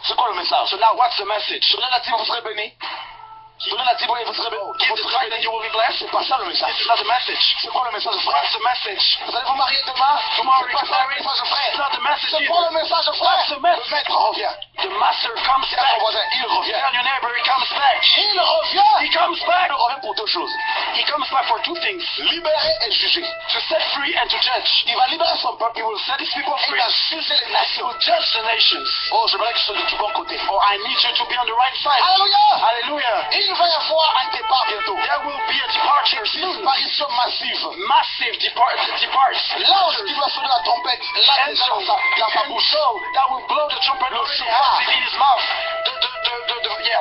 C'est quoi le message? So now what's the message? Donnez la dîme, vous serez béni. Donnez la dîme et vous serez béni. Give the tithe and you will be blessed. C'est pas ça le message. It's not the message. C'est quoi le message, frère? What's the message? Vous allez vous marier demain. Tomorrow you're married. C'est pas ça le message, frère. It's not the message. C'est quoi le message, frère? What's the message? Le maître revient. The master comes back. Ton voisin, il revient. Tell your neighbor he comes back. Il revient. He comes back. Il revient pour deux choses. He comes back for two things. Libérer et juger. To set free and to judge. Il va libérer son peuple. He will set his people free. Il va juger les nations. He will judge the nations. Oh, j'aimerais que je sois du bon côté. Oh, I need you to be on the right side. Alléluia. Hallelujah. Il va y avoir un départ bientôt. There will be a departure. Disparition massive. Massive departs. L'ange qui va sonner la trompette. Là, déjà dans sa bouche. That will blow the trumpet. Le chauffard. In his mouth.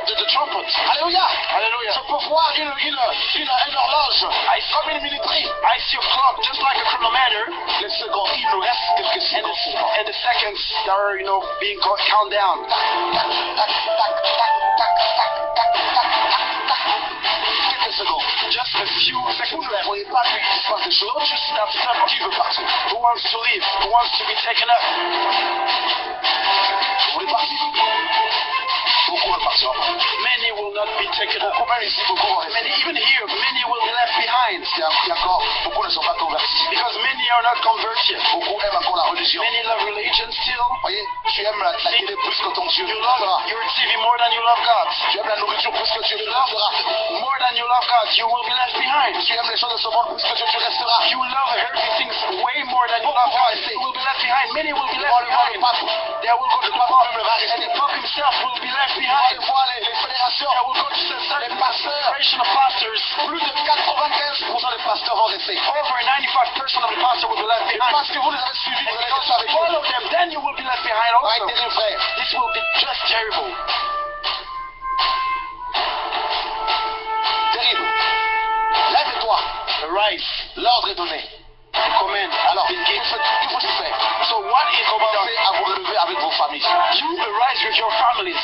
The trumpet. Alléluia. Hallelujah. Je peux voir une horloge. Comme une minuterie. I see a clock just like a chronometer. Les secondes, il nous reste quelques secondes. And the seconds that are, being count down. Quelques secondes. Just a few seconds. Vous ne voyez pas qu'il se passe des choses. Don't you stop qui veut partir? Who wants to leave? Who wants to be taken up? Vous voulez partir? Beaucoup vont partir. Many will not be taken up. Beaucoup, même ici, beaucoup vont rester. Even here, many will be left behind. Il y a encore, beaucoup ne sont pas convertis. Because many are not converted. Beaucoup aiment encore la religion. Many love religion still. Voyez, tu aimes la télé plus que ton Dieu. You love your TV more than you love God. Tu aimes la nourriture plus que Dieu. Tu resteras. More than you love God, you will be left behind. Tu aimes les choses de ce monde plus que Dieu, tu resteras. You love earthly things way more than you love God. You will be left behind. Many will be left behind. They will go to the Pope. And the Pope himself will be left behind. Les fédérations, les pasteurs, plus de 95% des pasteurs vont rester. Over 95% of the pastors will be left behind. Parce que vous les avez suivis, vous allez rester avec eux. Follow them, then you will be left behind also. This will be just terrible. Terrible. Lève-toi. Arise. L'ordre est donné. Command. Alors, il faut se faire. So what is commencez à vous relever avec vos familles. You arise with your families.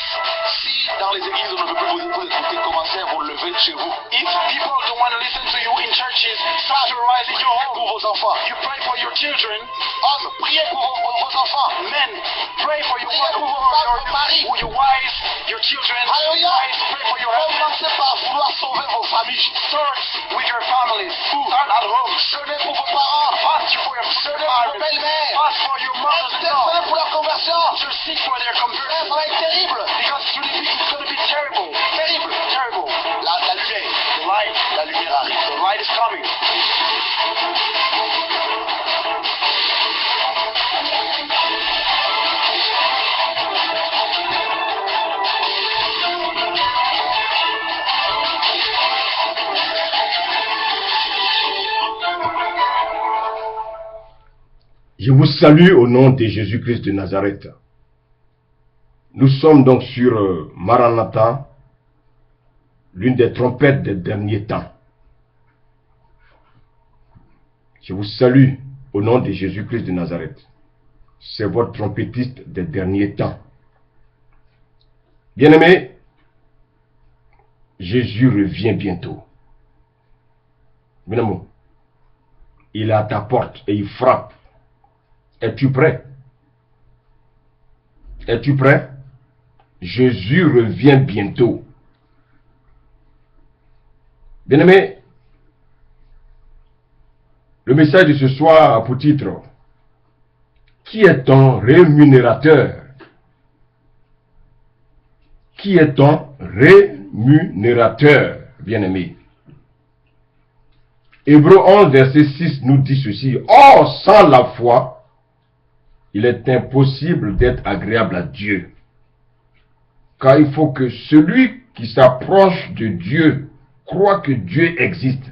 Si dans les églises on ne veut plus vous écouter, commencez à vous lever chez vous. If people don't want to listen to you in churches, start to rise in your home. Pour vos enfants. You pray for your children. Hommes, priez pour vos enfants. Men, pray for your mari, your wives, your children. Alléluia. Pray for your husband. Commencez par vouloir sauver vos familles. Start with your families. Start at home. Jeûnez pour vos parents. Fast for your belle-mère. Fast for your mother-in-law. Pour leur conversion. To seek for their conversion. Ça va être terrible. Because it's going to be terrible. Terrible. Terrible. La lumière. The light. La lumière arrive. The light is coming. Je vous salue au nom de Jésus-Christ de Nazareth. Nous sommes donc sur Maranatha, l'une des trompettes des derniers temps. Je vous salue au nom de Jésus-Christ de Nazareth. C'est votre trompettiste des derniers temps. Bien-aimés, Jésus revient bientôt. Bien-aimé, il est à ta porte et il frappe. Es-tu prêt? Es-tu prêt? Jésus revient bientôt. Bien-aimé, le message de ce soir a pour titre: qui est ton rémunérateur? Qui est ton rémunérateur, bien-aimé? Hébreux 11, verset 6 nous dit ceci: or, sans la foi, il est impossible d'être agréable à Dieu. Car il faut que celui qui s'approche de Dieu croit que Dieu existe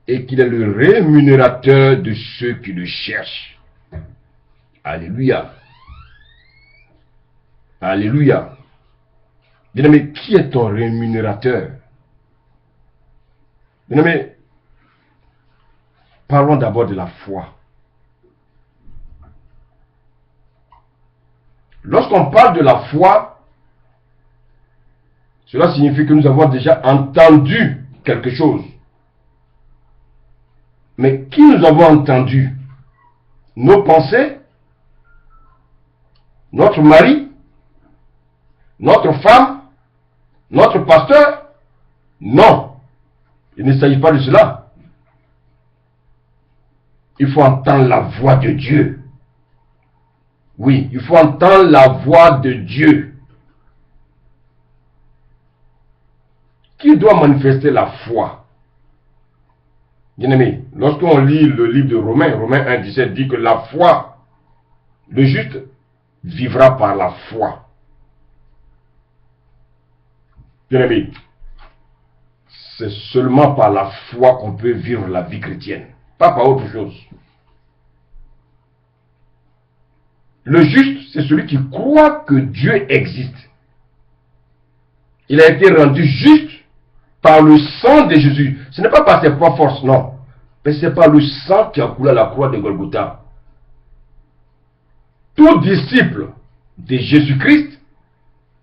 et qu'il est le rémunérateur de ceux qui le cherchent. Alléluia. Alléluia. Bien-aimé, qui est ton rémunérateur? Bien-aimé, parlons d'abord de la foi. Lorsqu'on parle de la foi, cela signifie que nous avons déjà entendu quelque chose. Mais qui nous avons entendu? Nos pensées? notre mari, notre femme, notre pasteur? Non, il ne s'agit pas de cela. Il faut entendre la voix de Dieu. Oui, il faut entendre la voix de Dieu. Qui doit manifester la foi? Bien-aimé, lorsqu'on lit le livre de Romains, Romains 1,17 dit que la foi, le juste vivra par la foi. Bien-aimé, c'est seulement par la foi qu'on peut vivre la vie chrétienne, pas par autre chose. Le juste, c'est celui qui croit que Dieu existe. Il a été rendu juste par le sang de Jésus. Ce n'est pas par ses propres forces, non. Mais c'est par le sang qui a coulé à la croix de Golgotha. Tout disciple de Jésus-Christ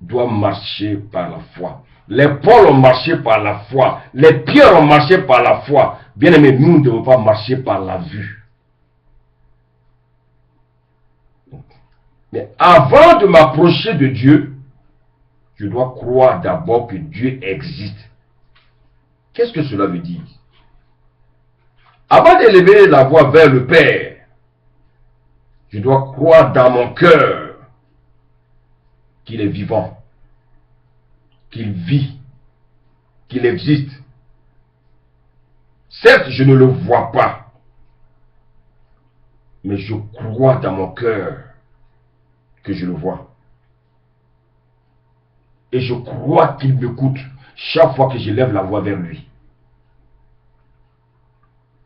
doit marcher par la foi. Les Paul ont marché par la foi. Les Pierre ont marché par la foi. Bien aimé, nous ne devons pas marcher par la vue. Mais avant de m'approcher de Dieu, je dois croire d'abord que Dieu existe. Qu'est-ce que cela veut dire? Avant d'élever la voix vers le Père, je dois croire dans mon cœur qu'il est vivant, qu'il vit, qu'il existe. Certes, je ne le vois pas, mais je crois dans mon cœur que je le vois. Et je crois qu'il m'écoute chaque fois que je lève la voix vers lui.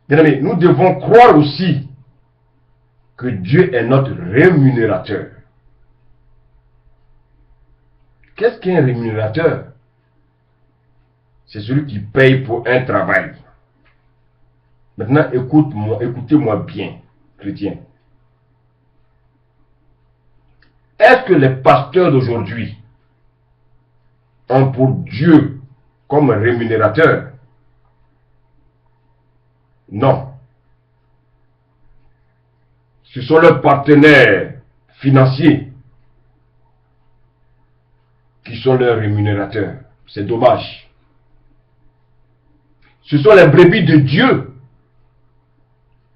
Bien aimé, nous devons croire aussi que Dieu est notre rémunérateur. Qu'est-ce qu'un rémunérateur? C'est celui qui paye pour un travail. Maintenant, écoutez-moi bien, chrétien. Est-ce que les pasteurs d'aujourd'hui ont pour Dieu comme rémunérateur? Non. Ce sont leurs partenaires financiers qui sont leurs rémunérateurs. C'est dommage. Ce sont les brebis de Dieu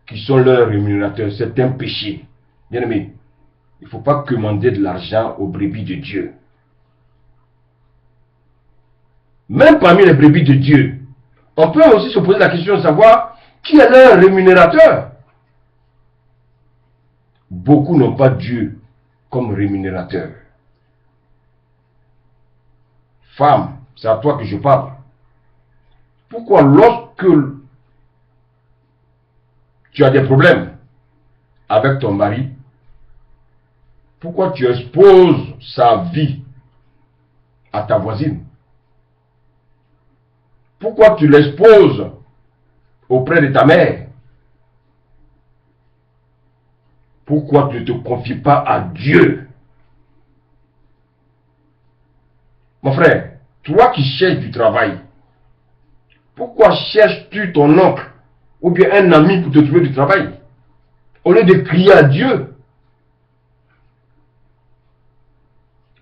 qui sont leurs rémunérateurs. C'est un péché. Bien aimé, il ne faut pas commander de l'argent aux brebis de Dieu. Même parmi les brebis de Dieu, on peut aussi se poser la question de savoir qui est leur rémunérateur. Beaucoup n'ont pas Dieu comme rémunérateur. Femme, c'est à toi que je parle. Pourquoi lorsque tu as des problèmes avec ton mari, pourquoi tu exposes sa vie à ta voisine? Pourquoi tu l'exposes auprès de ta mère? Pourquoi tu ne te confies pas à Dieu? Mon frère, toi qui cherches du travail, pourquoi cherches-tu ton oncle ou bien un ami pour te trouver du travail? Au lieu de crier à Dieu.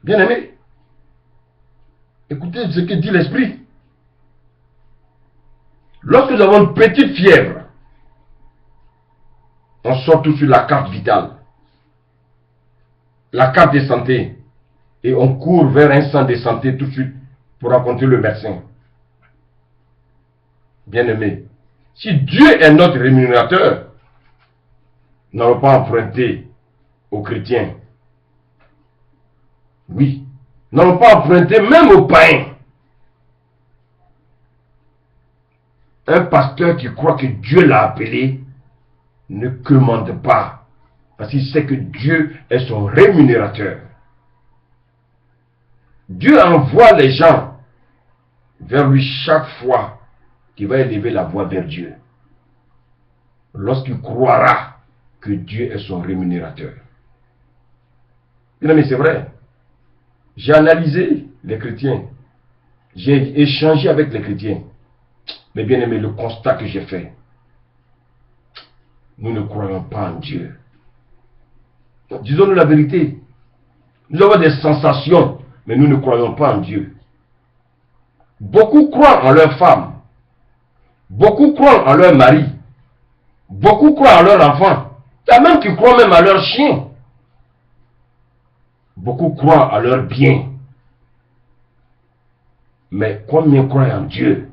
Bien-aimé, écoutez ce que dit l'Esprit. Lorsque nous avons une petite fièvre, on sort tout de suite la carte vitale, la carte de santé, et on court vers un centre de santé tout de suite pour rencontrer le médecin. Bien-aimé, si Dieu est notre rémunérateur, nous n'allons pas emprunter aux chrétiens. Oui, nous n'allons pas emprunter même aux païens. Un pasteur qui croit que Dieu l'a appelé ne commande pas, parce qu'il sait que Dieu est son rémunérateur. Dieu envoie les gens vers lui chaque fois qu'il va élever la voix vers Dieu, lorsqu'il croira que Dieu est son rémunérateur. Mais c'est vrai, j'ai analysé les chrétiens, j'ai échangé avec les chrétiens, mais bien aimé, le constat que j'ai fait, nous ne croyons pas en Dieu. Disons-nous la vérité. Nous avons des sensations, mais nous ne croyons pas en Dieu. Beaucoup croient en leur femme. Beaucoup croient en leur mari. Beaucoup croient en leur enfant. Il y a même qui croient même à leur chien. Beaucoup croient à leurs biens. Mais combien croient en Dieu?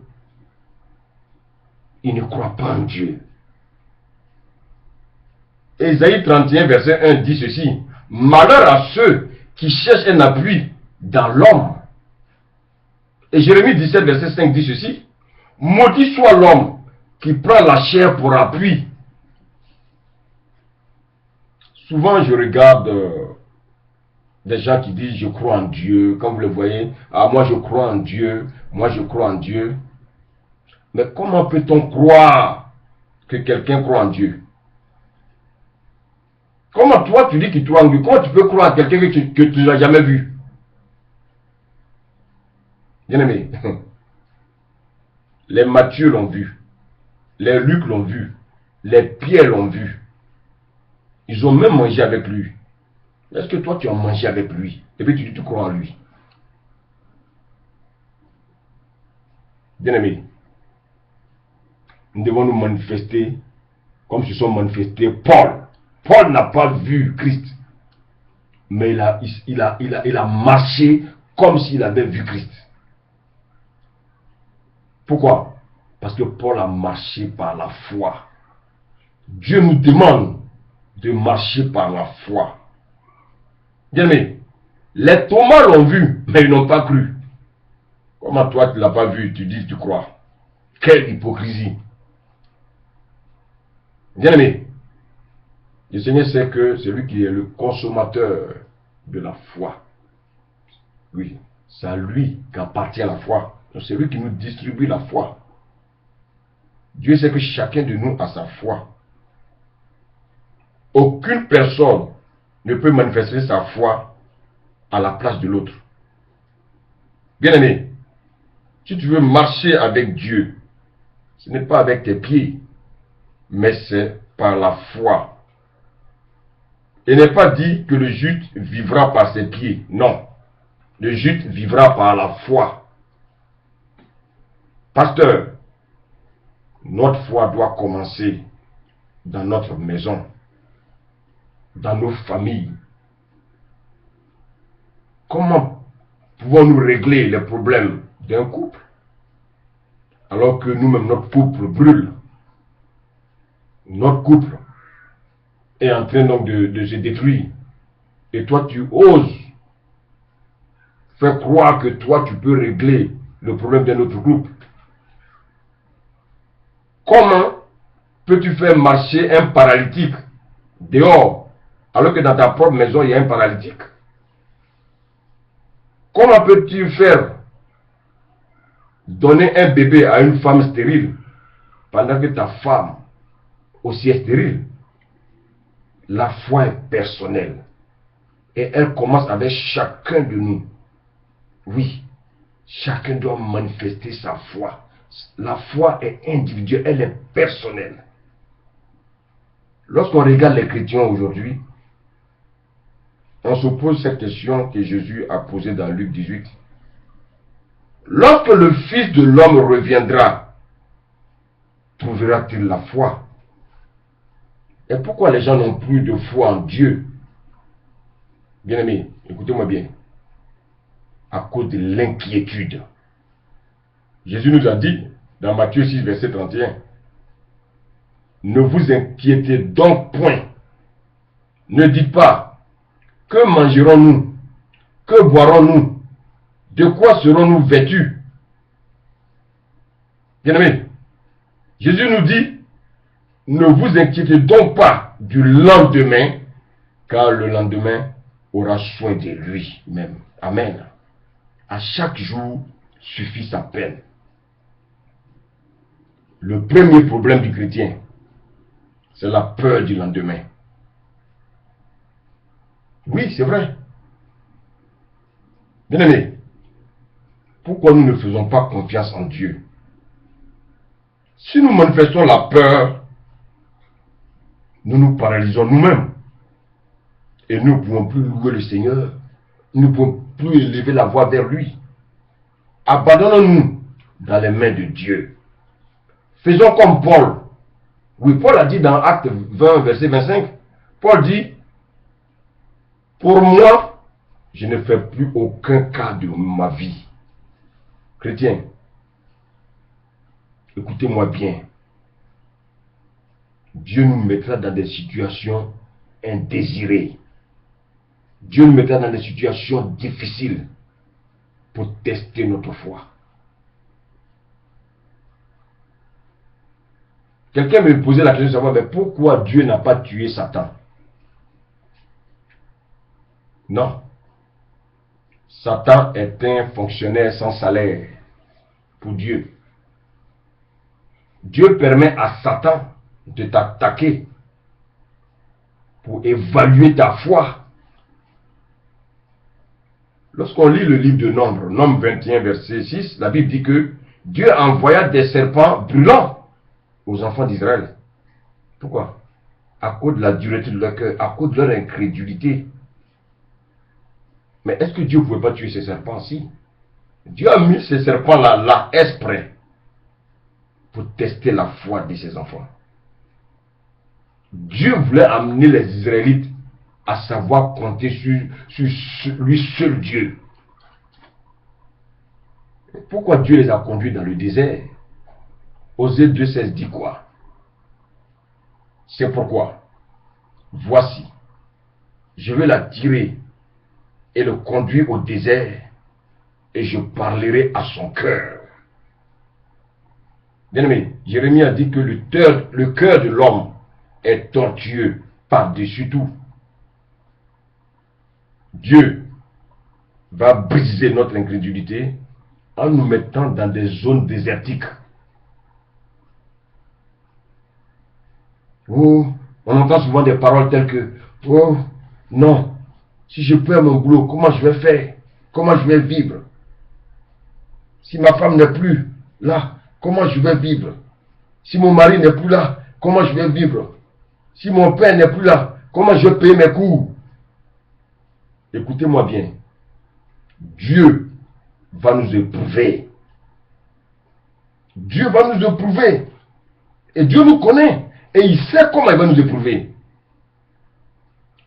Ils ne croient pas en Dieu. Ésaïe 31, verset 1 dit ceci. Malheur à ceux qui cherchent un appui dans l'homme. Et Jérémie 17, verset 5 dit ceci. Maudit soit l'homme qui prend la chair pour appui. Souvent je regarde des gens qui disent je crois en Dieu. Comme vous le voyez, ah, moi je crois en Dieu, moi je crois en Dieu. Mais comment peut-on croire que quelqu'un croit en Dieu? Comment toi tu dis que tu crois en Dieu? Comment tu peux croire à quelqu'un que tu n'as jamais vu? Bien aimé, les Matthieu l'ont vu, les Luc l'ont vu, les Pierre l'ont vu. Ils ont même mangé avec lui. Est-ce que toi tu as mangé avec lui? Et puis tu dis que tu crois en lui? Bien aimé, nous devons nous manifester comme se sont manifestés Paul. Paul n'a pas vu Christ, mais il a marché comme s'il avait vu Christ. Pourquoi? Parce que Paul a marché par la foi. Dieu nous demande de marcher par la foi. Bien aimé, les Thomas l'ont vu, mais ils n'ont pas cru. Comment toi tu ne l'as pas vu, tu dis que tu crois? Quelle hypocrisie! Bien aimé, le Seigneur sait que c'est lui qui est le consommateur de la foi. Oui, c'est à lui qu'appartient la foi. C'est lui qui nous distribue la foi. Dieu sait que chacun de nous a sa foi. Aucune personne ne peut manifester sa foi à la place de l'autre. Bien aimé, si tu veux marcher avec Dieu, ce n'est pas avec tes pieds, mais c'est par la foi. Il n'est pas dit que le juste vivra par ses pieds. Non. Le juste vivra par la foi. Pasteur, notre foi doit commencer dans notre maison, dans nos familles. Comment pouvons-nous régler les problèmes d'un couple alors que nous-mêmes, notre couple brûle? Notre couple est en train donc de se détruire. Et toi, tu oses faire croire que toi, tu peux régler le problème d'un autre couple. Comment peux-tu faire marcher un paralytique dehors alors que dans ta propre maison, il y a un paralytique? Comment peux-tu faire donner un bébé à une femme stérile pendant que ta femme aussi est stérile? La foi est personnelle et elle commence avec chacun de nous. Oui, chacun doit manifester sa foi. La foi est individuelle, elle est personnelle. Lorsqu'on regarde les chrétiens aujourd'hui, on se pose cette question que Jésus a posée dans Luc 18. Lorsque le Fils de l'homme reviendra, trouvera-t-il la foi? Et pourquoi les gens n'ont plus de foi en Dieu? Bien-aimés, écoutez-moi bien. À cause de l'inquiétude. Jésus nous a dit, dans Matthieu 6, verset 31, ne vous inquiétez donc point. Ne dites pas, que mangerons-nous? Que boirons-nous? De quoi serons-nous vêtus? Bien-aimés, Jésus nous dit, ne vous inquiétez donc pas du lendemain, car le lendemain aura soin de lui-même. Amen. À chaque jour suffit sa peine. Le premier problème du chrétien, c'est la peur du lendemain. Oui, c'est vrai. Bien-aimés, pourquoi nous ne faisons pas confiance en Dieu? Si nous manifestons la peur, nous nous paralysons nous-mêmes. Et nous ne pouvons plus louer le Seigneur. nous ne pouvons plus élever la voix vers lui. Abandonnons-nous dans les mains de Dieu. Faisons comme Paul. Oui, Paul a dit dans Acte 20, verset 25, Paul dit, pour moi, je ne fais plus aucun cas de ma vie. Chrétien, écoutez-moi bien. Dieu nous mettra dans des situations indésirées. Dieu nous mettra dans des situations difficiles pour tester notre foi. Quelqu'un me posait la question de savoir, mais pourquoi Dieu n'a pas tué Satan? Non. Satan est un fonctionnaire sans salaire pour Dieu. Dieu permet à Satan de t'attaquer pour évaluer ta foi. Lorsqu'on lit le livre de Nombre, Nombre 21, verset 6, la Bible dit que Dieu envoya des serpents brûlants aux enfants d'Israël. Pourquoi? À cause de la dureté de leur cœur, à cause de leur incrédulité. Mais est-ce que Dieu ne pouvait pas tuer ces serpents-ci? Dieu a mis ces serpents-là, exprès, pour tester la foi de ses enfants. Dieu voulait amener les Israélites à savoir compter sur lui seul Dieu. Pourquoi Dieu les a conduits dans le désert? Osée 2,16 dit quoi? C'est pourquoi, voici, je vais l'attirer et le conduire au désert, et je parlerai à son cœur. Bien-aimé, Jérémie a dit que le cœur de l'homme est tortueux par-dessus tout. Dieu va briser notre incrédulité en nous mettant dans des zones désertiques. Oh, on entend souvent des paroles telles que « Oh, non, si je perds mon boulot, comment je vais faire? Comment je vais vivre? Si ma femme n'est plus là, comment je vais vivre? Si mon mari n'est plus là, comment je vais vivre? Si mon père n'est plus là, comment je vais payer mes cours? » Écoutez-moi bien. Dieu va nous éprouver. Dieu va nous éprouver. Et Dieu nous connaît. Et il sait comment il va nous éprouver.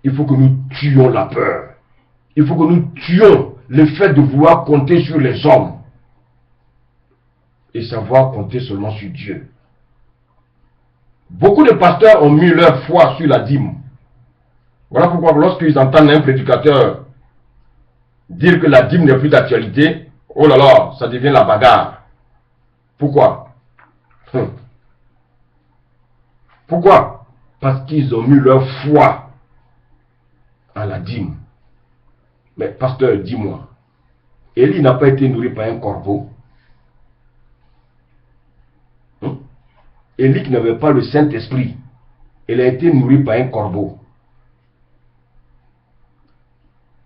Il faut que nous tuions la peur. Il faut que nous tuions le fait de vouloir compter sur les hommes. Et savoir compter seulement sur Dieu. Beaucoup de pasteurs ont mis leur foi sur la dîme. Voilà pourquoi lorsqu'ils entendent un prédicateur dire que la dîme n'est plus d'actualité, oh là là, ça devient la bagarre. Pourquoi? Pourquoi? Parce qu'ils ont mis leur foi à la dîme. Mais pasteur, dis-moi, Élie n'a pas été nourri par un corbeau. Élie qui n'avait pas le Saint-Esprit, il a été nourri par un corbeau.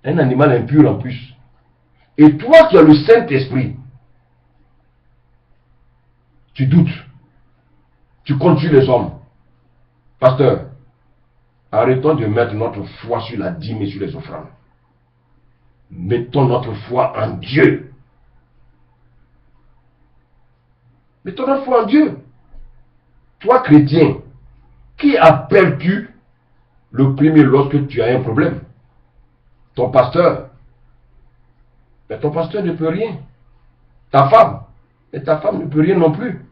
Un animal impur en plus. Et toi qui as le Saint-Esprit, tu doutes. Tu comptes sur les hommes. Pasteur, arrêtons de mettre notre foi sur la dîme et sur les offrandes. Mettons notre foi en Dieu. Mettons notre foi en Dieu. Toi, chrétien, qui appelles-tu le premier lorsque tu as un problème? Ton pasteur. Mais ton pasteur ne peut rien. Ta femme. Et ta femme ne peut rien non plus.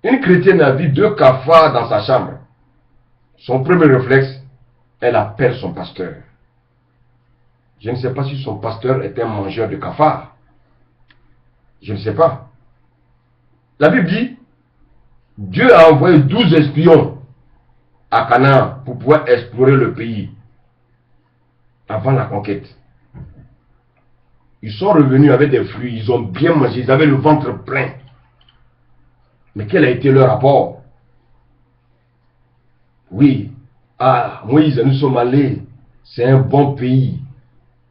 Une chrétienne a vu 2 cafards dans sa chambre. Son premier réflexe, elle appelle son pasteur. Je ne sais pas si son pasteur est un mangeur de cafards. Je ne sais pas. La Bible dit, Dieu a envoyé 12 espions à Canaan pour pouvoir explorer le pays avant la conquête. Ils sont revenus avec des fruits, ils ont bien mangé, ils avaient le ventre plein. Mais quel a été leur rapport? Oui, Moïse, nous sommes allés, c'est un bon pays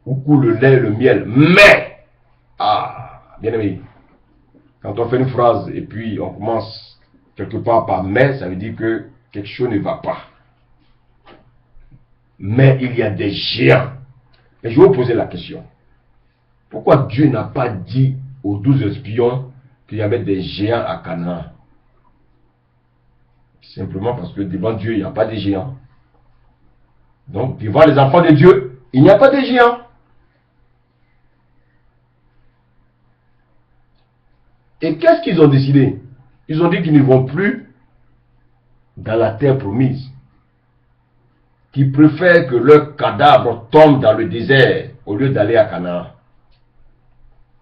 où coule le lait et le miel. Mais, bien aimé, quand on fait une phrase et puis on commence quelque part par mais, ça veut dire que quelque chose ne va pas. Mais il y a des géants. Et je vais vous poser la question. Pourquoi Dieu n'a pas dit aux 12 espions qu'il y avait des géants à Canaan? Simplement parce que devant Dieu, il n'y a pas de géants. Donc, devant les enfants de Dieu, il n'y a pas de géants. Et qu'est-ce qu'ils ont décidé? Ils ont dit qu'ils ne vont plus dans la terre promise. Qu'ils préfèrent que leurs cadavres tombent dans le désert au lieu d'aller à Canaan.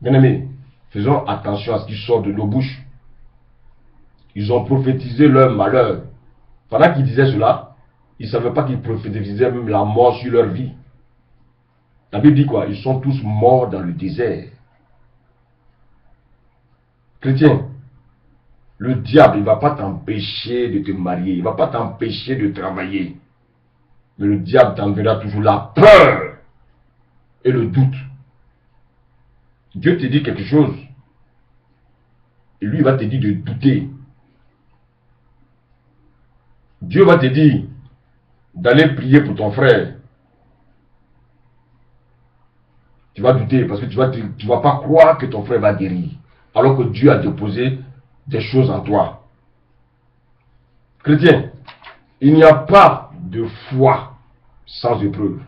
Bien aimés, faisons attention à ce qui sort de nos bouches. Ils ont prophétisé leur malheur. Pendant qu'ils disaient cela, ils ne savaient pas qu'ils prophétisaient même la mort sur leur vie. La Bible dit quoi? Ils sont tous morts dans le désert. Chrétien, le diable, il ne va pas t'empêcher de te marier. Il ne va pas t'empêcher de travailler. Mais le diable t'enverra toujours la peur et le doute. Dieu te dit quelque chose. Et lui, il va te dire de douter. Dieu va te dire d'aller prier pour ton frère. Tu vas douter parce que tu ne vas pas croire que ton frère va guérir. Alors que Dieu a déposé des choses en toi. Chrétien, il n'y a pas de foi sans épreuve.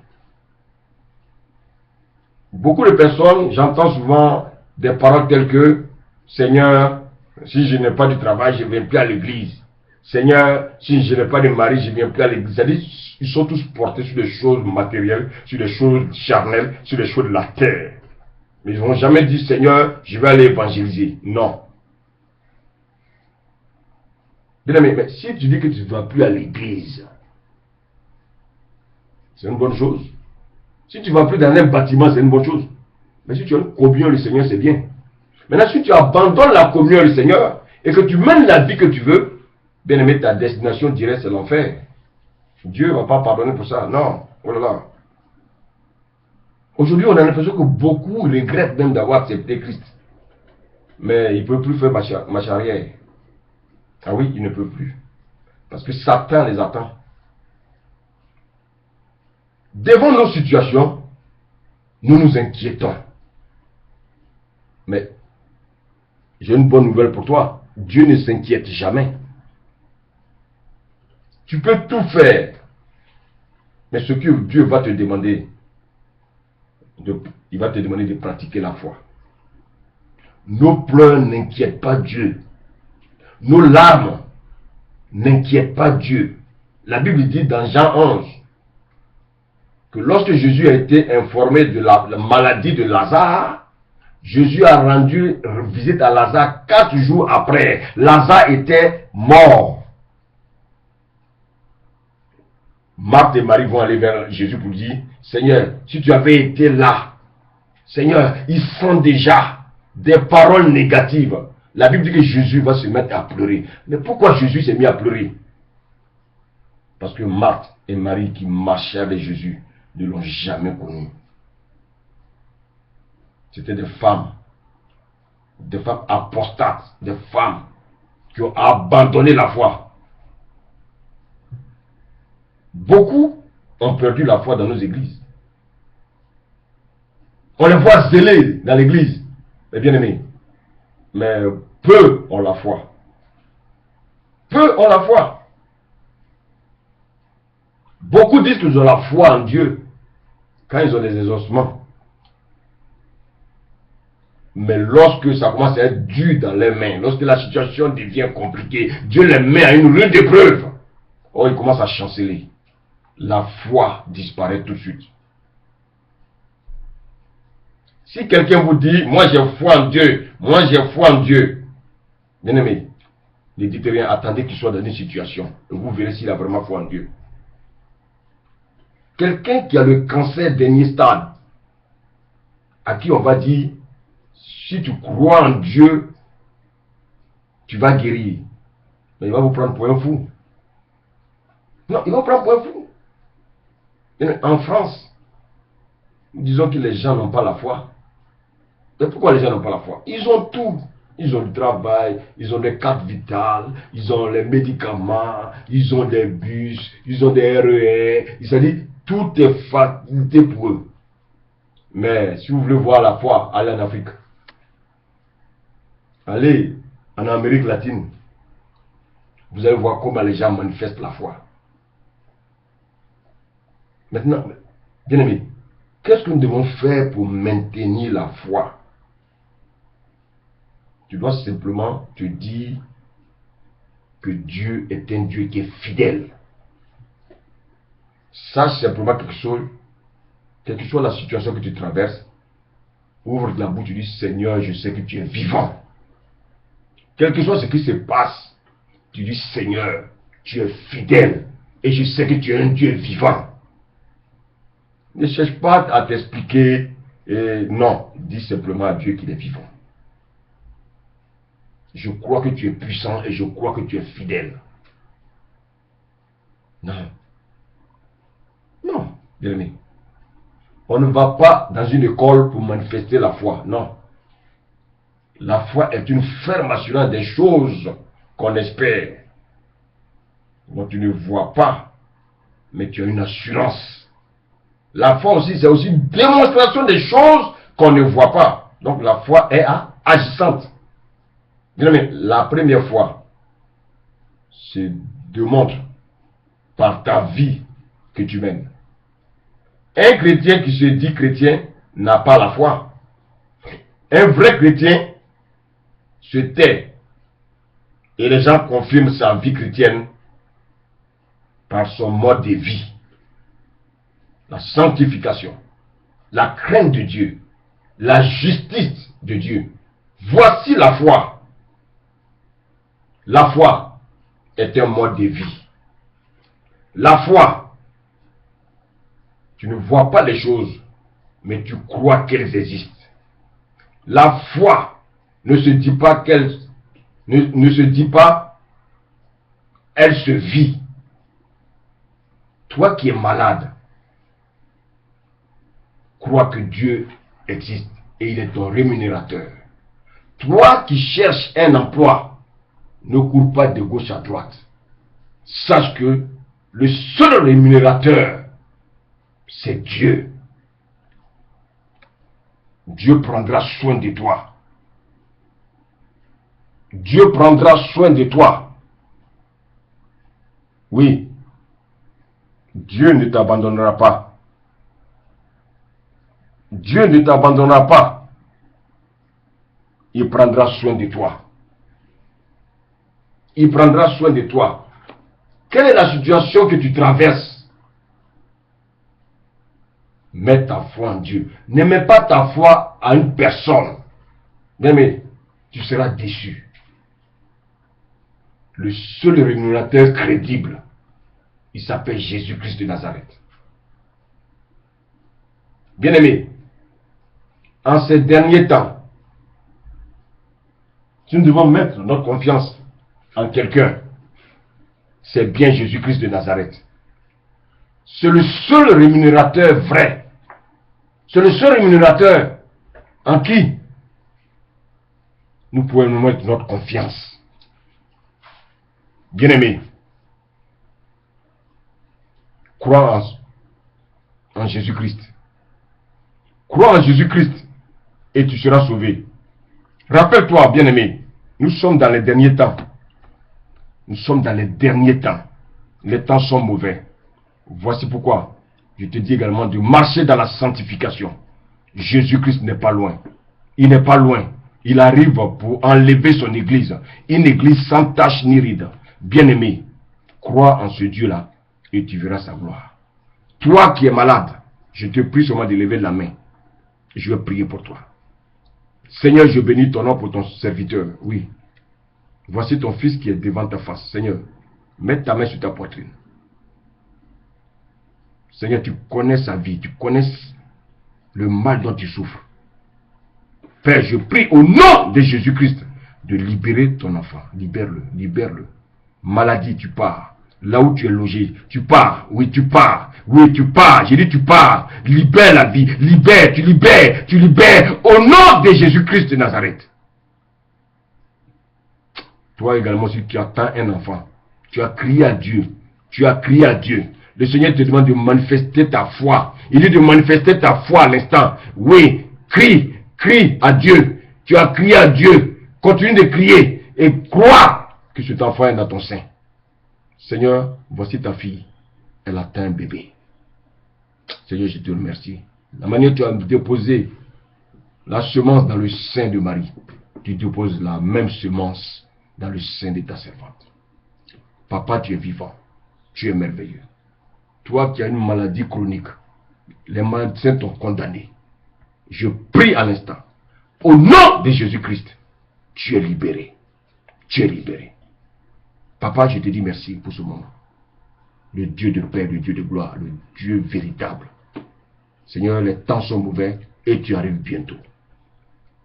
Beaucoup de personnes, j'entends souvent des paroles telles que Seigneur, si je n'ai pas de travail, je ne viens plus à l'église. Seigneur, si je n'ai pas de mari, je ne viens plus à l'église. C'est-à-dire, ils sont tous portés sur des choses matérielles, sur des choses charnelles, sur des choses de la terre. Mais ils n'ont jamais dit, Seigneur, je vais aller évangéliser. Non. Bien aimé, mais si tu dis que tu ne vas plus à l'église, c'est une bonne chose. Si tu ne vas plus dans un bâtiment, c'est une bonne chose. Mais si tu as une communion, le Seigneur, c'est bien. Maintenant, si tu abandonnes la communion, le Seigneur, et que tu mènes la vie que tu veux, bien aimé, ta destination directe, c'est l'enfer. Dieu ne va pas pardonner pour ça. Non. Oh là là. Aujourd'hui, on a l'impression que beaucoup regrettent même d'avoir accepté Christ. Mais il ne peut plus faire marche arrière. Ah oui, il ne peut plus. Parce que Satan les attend. Devant nos situations, nous nous inquiétons. Mais j'ai une bonne nouvelle pour toi. Dieu ne s'inquiète jamais. Tu peux tout faire. Mais ce que Dieu va te demander, il va te demander de pratiquer la foi. Nos pleurs n'inquiètent pas Dieu. Nos larmes n'inquiètent pas Dieu. La Bible dit dans Jean 11 que lorsque Jésus a été informé de la maladie de Lazare, Jésus a rendu visite à Lazare 4 jours après. Lazare était mort. Marthe et Marie vont aller vers Jésus pour dire, Seigneur, si tu avais été là, Seigneur, ils sont déjà des paroles négatives. La Bible dit que Jésus va se mettre à pleurer. Mais pourquoi Jésus s'est mis à pleurer? Parce que Marthe et Marie qui marchaient avec Jésus ne l'ont jamais connu. C'était des femmes apostates, des femmes qui ont abandonné la foi. Beaucoup ont perdu la foi dans nos églises. On les voit zélés dans l'église, mes bien-aimés. Mais peu ont la foi. Peu ont la foi. Beaucoup disent qu'ils ont la foi en Dieu quand ils ont des exaucements. Mais lorsque ça commence à être dur dans les mains, lorsque la situation devient compliquée, Dieu les met à une rude épreuve. Oh, ils commencent à chanceler. La foi disparaît tout de suite. Si quelqu'un vous dit, moi j'ai foi en Dieu, moi j'ai foi en Dieu, bien aimé, ne dites rien, attendez qu'il soit dans une situation, et vous verrez s'il a vraiment foi en Dieu. Quelqu'un qui a le cancer dernier stade, à qui on va dire, si tu crois en Dieu, tu vas guérir. Mais il va vous prendre pour un fou. Non, il va vous prendre pour un fou. En France, disons que les gens n'ont pas la foi. Mais pourquoi les gens n'ont pas la foi? Ils ont tout. Ils ont le travail, ils ont des cartes vitales, ils ont les médicaments, ils ont des bus, ils ont des RER. C'est-à-dire, tout est facilité pour eux. Mais si vous voulez voir la foi, allez en Afrique. Allez en Amérique latine. Vous allez voir comment les gens manifestent la foi. Maintenant, bien aimé, qu'est-ce que nous devons faire pour maintenir la foi? Tu dois simplement te dire que Dieu est un Dieu qui est fidèle. Sache simplement quelque chose, quelle que soit la situation que tu traverses, ouvre la bouche, tu dis Seigneur, je sais que tu es vivant. Quel que soit ce qui se passe, tu dis Seigneur, tu es fidèle et je sais que tu es un Dieu vivant. Ne cherche pas à t'expliquer, non, dis simplement à Dieu qu'il est vivant. Je crois que tu es puissant et je crois que tu es fidèle. Non. Non, bien aimé. On ne va pas dans une école pour manifester la foi, non. La foi est une ferme assurance des choses qu'on espère. dont tu ne vois pas, mais tu as une assurance. La foi aussi, c'est aussi une démonstration des choses qu'on ne voit pas. Donc la foi est agissante. Mais la première fois, c'est démontre par ta vie que tu mènes. Un chrétien qui se dit chrétien n'a pas la foi. Un vrai chrétien se tait. Et les gens confirment sa vie chrétienne par son mode de vie. La sanctification, la crainte de Dieu, la justice de Dieu. Voici la foi. La foi est un mode de vie. La foi, tu ne vois pas les choses, mais tu crois qu'elles existent. La foi ne se dit pas qu'elle ne se dit pas, elle se vit. Toi qui es malade, crois que Dieu existe et il est ton rémunérateur. Toi qui cherches un emploi, ne cours pas de gauche à droite. Sache que le seul rémunérateur, c'est Dieu. Dieu prendra soin de toi. Dieu prendra soin de toi. Oui. Dieu ne t'abandonnera pas. Dieu ne t'abandonnera pas. Il prendra soin de toi. Il prendra soin de toi. Quelle est la situation que tu traverses? Mets ta foi en Dieu. Ne mets pas ta foi à une personne. Mais tu seras déçu. Le seul rémunérateur crédible, il s'appelle Jésus-Christ de Nazareth. Bien-aimé, en ces derniers temps, si nous devons mettre notre confiance en quelqu'un, c'est bien Jésus-Christ de Nazareth. C'est le seul rémunérateur vrai. C'est le seul rémunérateur en qui nous pouvons mettre notre confiance. Bien-aimé, crois en Jésus-Christ. Crois en Jésus-Christ et tu seras sauvé. Rappelle-toi, bien-aimé, nous sommes dans les derniers temps. Nous sommes dans les derniers temps. Les temps sont mauvais. Voici pourquoi je te dis également de marcher dans la sanctification. Jésus-Christ n'est pas loin. Il n'est pas loin. Il arrive pour enlever son église. Une église sans tache ni ride. Bien-aimé, crois en ce Dieu-là et tu verras sa gloire. Toi qui es malade, je te prie seulement de lever la main. Je vais prier pour toi. Seigneur, je bénis ton nom pour ton serviteur. Oui. Voici ton fils qui est devant ta face. Seigneur, mets ta main sur ta poitrine. Seigneur, tu connais sa vie. Tu connais le mal dont il souffre. Père, je prie au nom de Jésus-Christ de libérer ton enfant. Libère-le, libère-le. Maladie, tu pars. Là où tu es logé, tu pars. Oui, tu pars. Oui, tu pars. J'ai dit tu pars. Libère la vie. Libère, tu libères. Tu libères au nom de Jésus-Christ de Nazareth. Toi également, si tu attends un enfant, tu as crié à Dieu. Tu as crié à Dieu. Le Seigneur te demande de manifester ta foi. Il dit de manifester ta foi à l'instant. Oui, crie à Dieu. Tu as crié à Dieu. Continue de crier et crois que cet enfant est dans ton sein. Seigneur, voici ta fille. Elle atteint un bébé. Seigneur, je te remercie. La manière dont tu as déposé la semence dans le sein de Marie, tu déposes la même semence dans le sein de ta servante. Papa, tu es vivant. Tu es merveilleux. Toi qui as une maladie chronique, les médecins t'ont condamné. Je prie à l'instant. Au nom de Jésus-Christ, tu es libéré. Tu es libéré. Papa, je te dis merci pour ce moment. Le Dieu de paix, le Dieu de gloire, le Dieu véritable. Seigneur, les temps sont mauvais et tu arrives bientôt.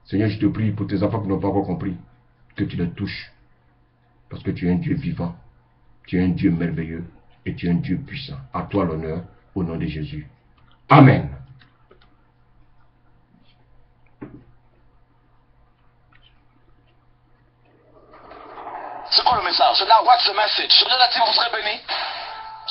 Seigneur, je te prie pour tes enfants qui n'ont pas encore compris, que tu les touches. Parce que tu es un Dieu vivant, tu es un Dieu merveilleux et tu es un Dieu puissant. À toi l'honneur, au nom de Jésus. Amen. C'est quoi le message? Now what's the message? Donnez la Bible, vous serez béni.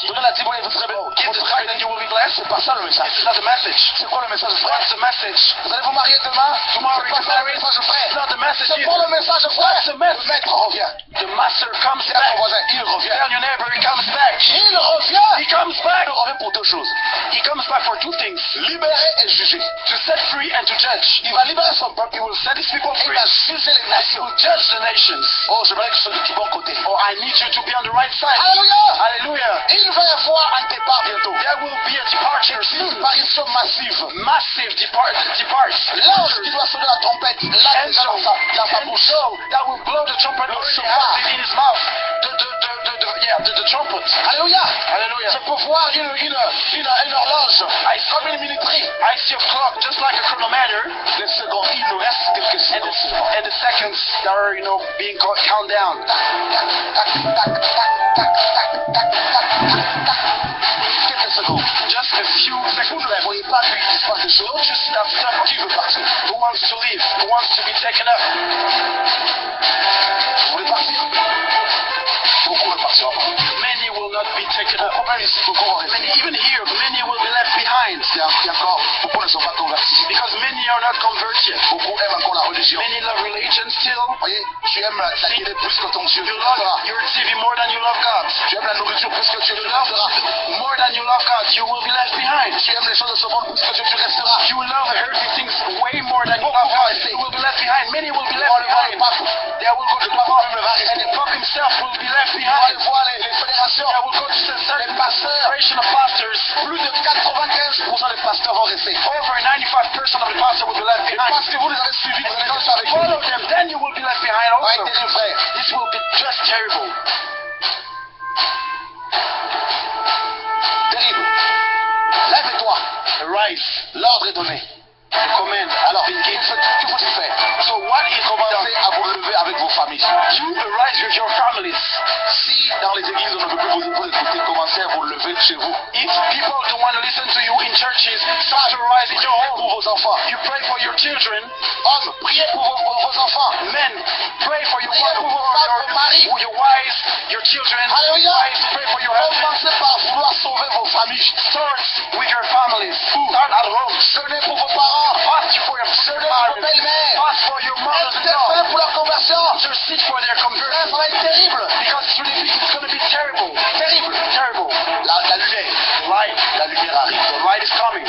Donnez la Bible et vous serez béni. Give the tithe and you will be blessed. C'est pas ça le message. C'est not the message. C'est quoi le message? What's the message? Vous allez vous marier demain? Tomorrow you get married. C'est not the message. C'est quoi le message, frère? What's the message? Le maître revient. The master comes back. Il revient. Tell your neighbor he comes back. Il revient. He comes back. Il revient pour deux choses. He comes back for two things. Libérer et juger. To set free and to judge. Il va libérer son peuple. He will set his people free. Il va juger les nations. He will judge the nations. Oh, je voudrais que tu sois du bon côté. Oh, I need you to be on the right side. Alléluia. Alléluia. Il va y avoir un départ bientôt. There will be a departure soon. Une apparition massive. Massive depart. L'ange qui doit sonner la trompette. Là, déjà dans sa bouche. That will blow the trumpet. In his mouth. The trumpet. Alléluia. Alléluia. Je peux voir une horloge. Comme une minuterie. I see a clock just like a chronometer. Les secondes, il nous reste quelques secondes. And the seconds that are, being count down. Quelques secondes. Just a few seconds. Vous ne voyez pas qu'il se passe des choses. Don't you see that stuff? Qui veut partir? Who wants to leave? Who wants to be taken up? Vous voulez partir? Beaucoup veulent partir. Many will not be taken up. Many, even here, many will be left behind. Beaucoup ne sont pas convertis. Because many are not converted. Beaucoup aiment encore la religion. Many love religion still. Voyez, tu aimes la télé plus que ton Dieu. You love your TV more than you love God. Tu aimes la nourriture plus que Dieu. You love more than you love God. You will be left behind. Tu aimes les choses de ce monde plus que Dieu. Tu resteras. You love earthly things way more than you love God. You will be left behind. Many will be left behind. They will go to the Pope. And the Pope himself will be left behind. Voir les fédérations. They will go to the certain federation of pastors. Plus de 95% des pasteurs vont rester. Over 95% of the pastors will be left behind. Parce que vous les avez suivis, vous allez rester avec eux. Follow them, then you will be left behind also. This will be just terrible. Terrible. Lève-toi. Arise. L'ordre est donné. Command. Alors, que faut-il faire? So what is commencez à vous lever avec vos familles. You arise with your families. Si dans les églises on ne veut plus vous écouter, commencez à vous lever chez vous. If people don't want to listen to you in churches, start to rise in your home. Pour vos enfants. You pray for your children. Hommes, priez pour vos enfants. Men, pray for your mari, or your wives, your children. Alléluia. Pray for your husband. Commencez par vouloir sauver vos familles. Start with your families. Start at home. Jeûnez pour vos parents. Fast for your belle-mère. Fast for your mother-in-law. Pour leur conversion. Intercede for their conversion. Ça va être terrible. Because it's going to be terrible. Terrible. Terrible. La lumière. Light. La lumière arrive. The light is coming.